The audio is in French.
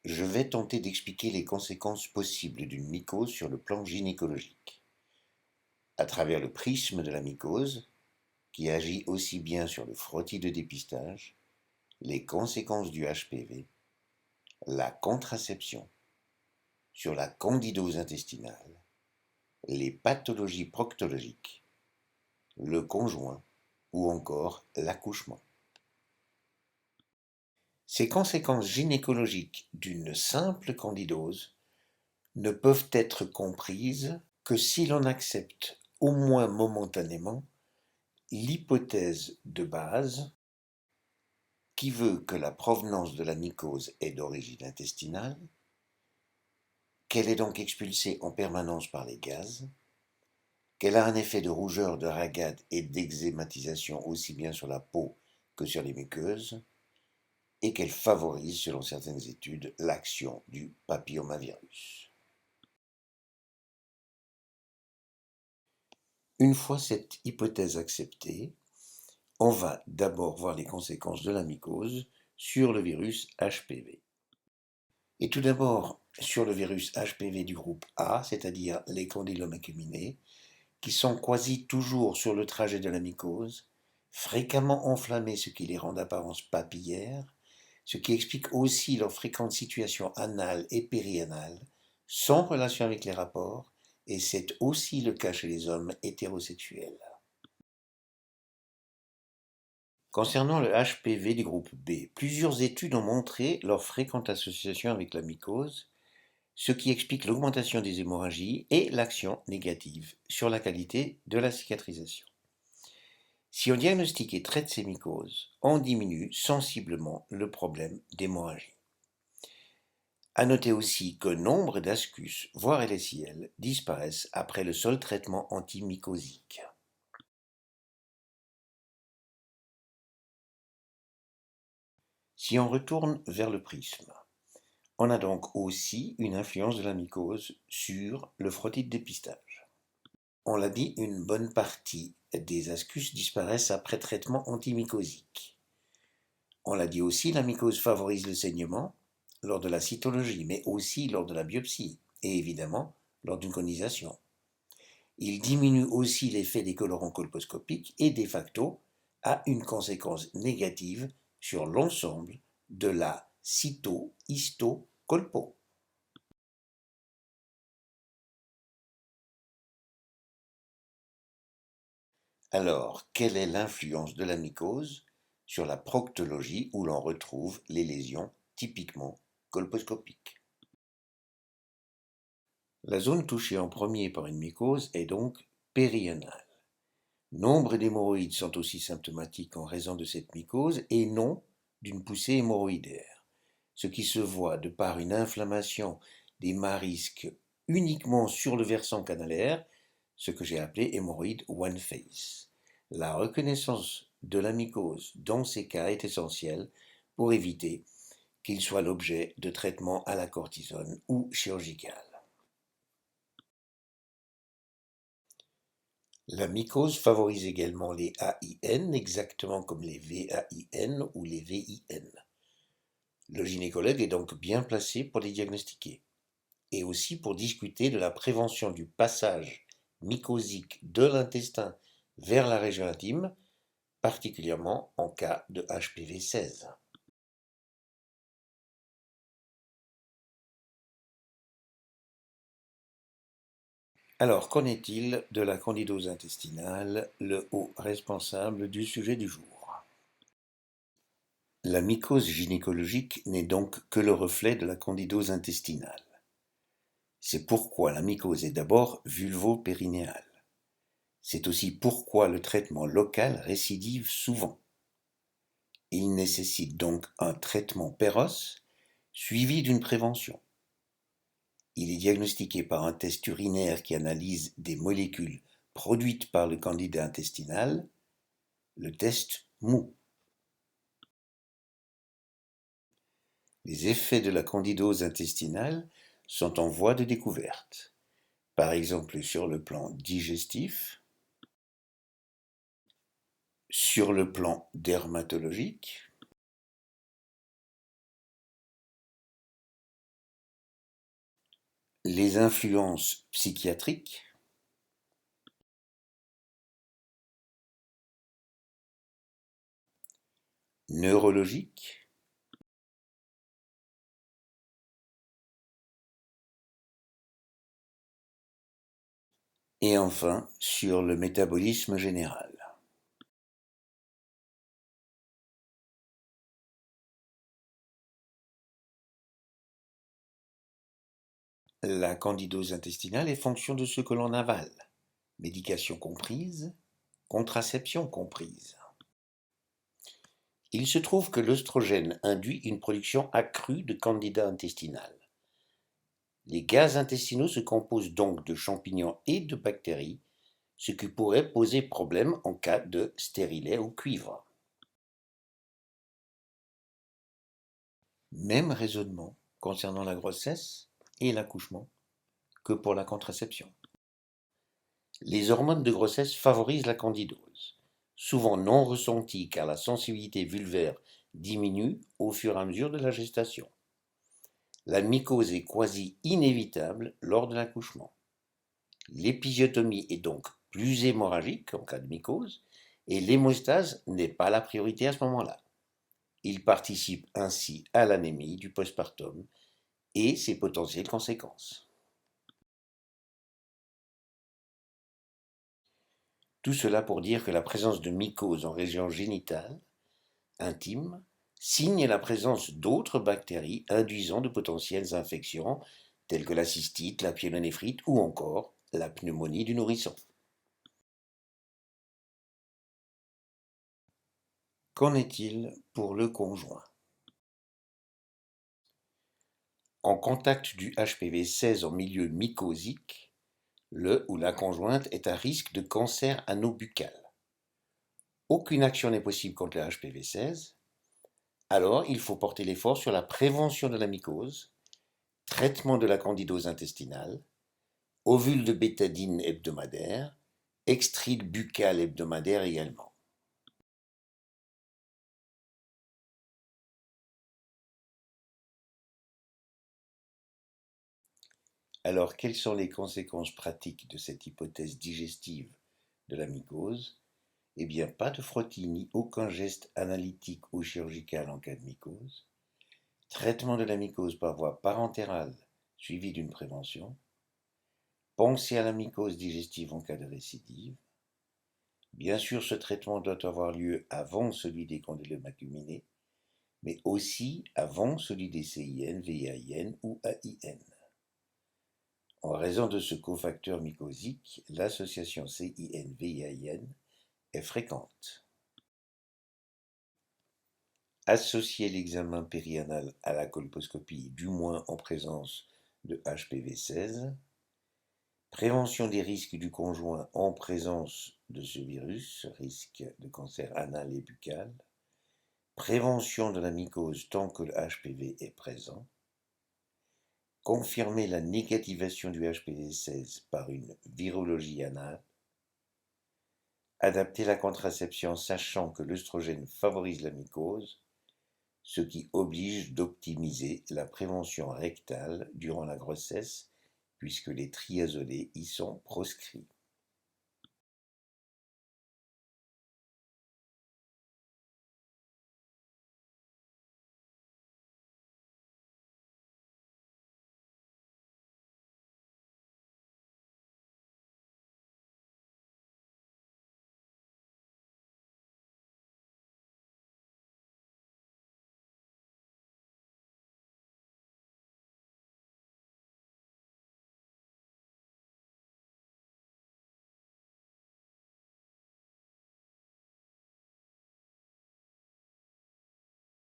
Je vais tenter d'expliquer les conséquences possibles d'une mycose sur le plan gynécologique, à travers le prisme de la mycose, qui agit aussi bien sur le frottis de dépistage, les conséquences du HPV, la contraception, sur la candidose intestinale, les pathologies proctologiques, le conjoint ou encore l'accouchement. Ces conséquences gynécologiques d'une simple candidose ne peuvent être comprises que si l'on accepte, au moins momentanément, l'hypothèse de base qui veut que la provenance de la mycose est d'origine intestinale, qu'elle est donc expulsée en permanence par les gaz, qu'elle a un effet de rougeur, de ragade et d'eczématisation aussi bien sur la peau que sur les muqueuses, et qu'elle favorise, selon certaines études, l'action du papillomavirus. Une fois cette hypothèse acceptée, on va d'abord voir les conséquences de la mycose sur le virus HPV. Et tout d'abord sur le virus HPV du groupe A, c'est-à-dire les condylomes acuminés, qui sont quasi toujours sur le trajet de la mycose, fréquemment enflammés, ce qui les rend d'apparence papillaires, ce qui explique aussi leur fréquente situation anale et périanale, sans relation avec les rapports, et c'est aussi le cas chez les hommes hétérosexuels. Concernant le HPV du groupe B, plusieurs études ont montré leur fréquente association avec la mycose, ce qui explique l'augmentation des hémorragies et l'action négative sur la qualité de la cicatrisation. Si on diagnostique et traite ces mycoses, on diminue sensiblement le problème d'hémorragie. À noter aussi que nombre d'ascus, voire LSIL, disparaissent après le seul traitement antimycosique. Si on retourne vers le prisme, on a donc aussi une influence de la mycose sur le frottis de dépistage. On l'a dit, une bonne partie des ascus disparaissent après traitement antimycosique. On l'a dit aussi, la mycose favorise le saignement lors de la cytologie, mais aussi lors de la biopsie et évidemment lors d'une conisation. Il diminue aussi l'effet des colorants colposcopiques et de facto a une conséquence négative sur l'ensemble de la cyto-histo-colpo. Alors, quelle est l'influence de la mycose sur la proctologie où l'on retrouve les lésions typiquement colposcopiques? La zone touchée en premier par une mycose est donc périanale. Nombre d'hémorroïdes sont aussi symptomatiques en raison de cette mycose et non d'une poussée hémorroïdaire, ce qui se voit de par une inflammation des marisques uniquement sur le versant canalaire, ce que j'ai appelé hémorroïde one face. La reconnaissance de la mycose dans ces cas est essentielle pour éviter qu'il soit l'objet de traitements à la cortisone ou chirurgical. La mycose favorise également les AIN, exactement comme les VAIN ou les VIN. Le gynécologue est donc bien placé pour les diagnostiquer et aussi pour discuter de la prévention du passage mycosique de l'intestin vers la région intime, particulièrement en cas de HPV-16. Alors, qu'en est-il de la candidose intestinale, le haut responsable du sujet du jour? La mycose gynécologique n'est donc que le reflet de la candidose intestinale. C'est pourquoi la mycose est d'abord vulvo-périnéale. C'est aussi pourquoi le traitement local récidive souvent. Il nécessite donc un traitement péros suivi d'une prévention. Il est diagnostiqué par un test urinaire qui analyse des molécules produites par le candidat intestinal, le test mou. Les effets de la candidose intestinale sont en voie de découverte, par exemple sur le plan digestif, sur le plan dermatologique, Les influences psychiatriques, neurologiques, et enfin sur le métabolisme général. La candidose intestinale est fonction de ce que l'on avale, médication comprise, contraception comprise. Il se trouve que l'œstrogène induit une production accrue de candida intestinal. Les gaz intestinaux se composent donc de champignons et de bactéries, ce qui pourrait poser problème en cas de stérilet ou cuivre. Même raisonnement concernant la grossesse et l'accouchement que pour la contraception. Les hormones de grossesse favorisent la candidose, souvent non ressentie car la sensibilité vulvaire diminue au fur et à mesure de la gestation. La mycose est quasi inévitable lors de l'accouchement. L'épisiotomie est donc plus hémorragique en cas de mycose et l'hémostase n'est pas la priorité à ce moment-là. Il participe ainsi à l'anémie du postpartum et ses potentielles conséquences. Tout cela pour dire que la présence de mycose en région génitale, intime, signe la présence d'autres bactéries induisant de potentielles infections telles que la cystite, la pyélonéphrite ou encore la pneumonie du nourrisson. Qu'en est-il pour le conjoint? En contact du HPV-16 en milieu mycosique, le ou la conjointe est à risque de cancer ano-buccal. Aucune action n'est possible contre le HPV-16, alors il faut porter l'effort sur la prévention de la mycose, traitement de la candidose intestinale, ovule de bétadine hebdomadaire, extrait buccal hebdomadaire également. Alors, quelles sont les conséquences pratiques de cette hypothèse digestive de la mycose? Eh bien, pas de frottis ni aucun geste analytique ou chirurgical en cas de mycose. Traitement de la mycose par voie parentérale suivi d'une prévention. Pensez à la mycose digestive en cas de récidive. Bien sûr, ce traitement doit avoir lieu avant celui des condylomes acuminés, mais aussi avant celui des CIN, VIN ou AIN. En raison de ce cofacteur mycosique, l'association CIN-VIN est fréquente. Associer l'examen périanal à la colposcopie, du moins en présence de HPV-16. Prévention des risques du conjoint en présence de ce virus, risque de cancer anal et buccal. Prévention de la mycose tant que le HPV est présent. Confirmer la négativation du HPV-16 par une virologie anale. Adapter la contraception sachant que l'œstrogène favorise la mycose, ce qui oblige d'optimiser la prévention rectale durant la grossesse puisque les triazolés y sont proscrits.